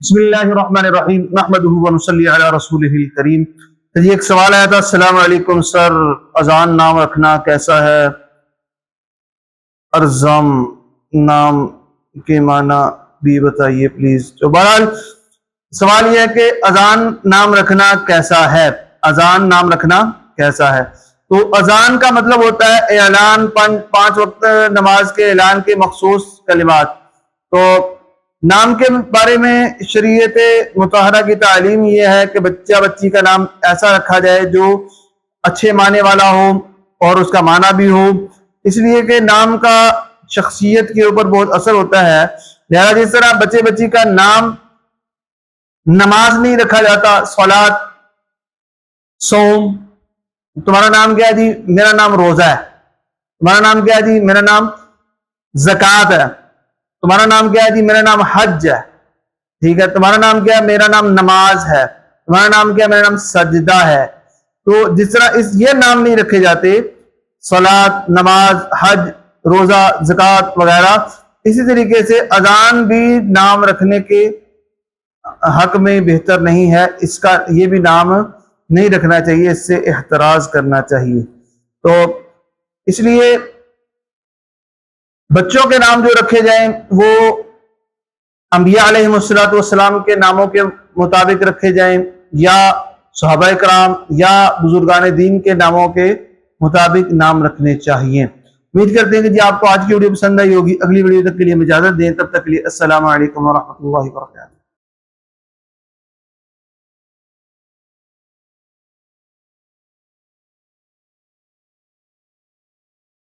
बिस्मिल्लाहिर्रहमानिर्रहीम नहमदुहु व नुसल्ली अला रसूलिहिल करीम। तो ये एक सवाल आया था, अस्सलाम वालेकुम सर, अजान नाम रखना कैसा है? अरज़म नाम के माना भी बताइए प्लीज। तो बहरहाल सवाल यह है कि अजान नाम रखना कैसा है, अजान नाम रखना कैसा है। तो अजान का मतलब होता है ऐलान, पांच वक्त नमाज के ऐलान के मखसूस कलिमात। तो नाम के बारे में शरीयत मुतहरा की तालीम यह है कि बच्चा बच्ची का नाम ऐसा रखा जाए जो अच्छे माने वाला हो और उसका माना भी हो, इसलिए कि नाम का शख्सियत के ऊपर बहुत असर होता है। लिहाजा जिस तरह बच्चे बच्ची का नाम नमाज नहीं रखा जाता, सलात, सोम, तुम्हारा नाम क्या है जी? मेरा नाम रोजा है। तुम्हारा नाम क्या है जी? मेरा नाम ज़कात है। तुम्हारा नाम क्या है जी? मेरा नाम हज है। ठीक है। तुम्हारा नाम क्या है? मेरा नाम नमाज है। तुम्हारा नाम क्या है? मेरा नाम सजदा है। तो जिस तरह ये नाम नहीं रखे जाते, सलात, नमाज, हज, रोजा, ज़कात वगैरह, इसी तरीके से अजान भी नाम रखने के हक में बेहतर नहीं है। इसका ये भी नाम नहीं रखना चाहिए, इससे एहतराज करना चाहिए। तो इसलिए बच्चों के नाम जो रखे जाएं वो अंबिया अलैहिमुस्सलातु वस्सलाम के नामों के मुताबिक रखे जाएं या सहाबाए कराम या बुजुर्गान दीन के नामों के मुताबिक नाम रखने चाहिए। उम्मीद करते हैं कि जी आपको आज की वीडियो पसंद आई होगी। अगली वीडियो तक के लिए इजाजत दें, तब तक के लिए अस्सलाम वालेकुम व रहमतुल्लाहि व बरकातहू।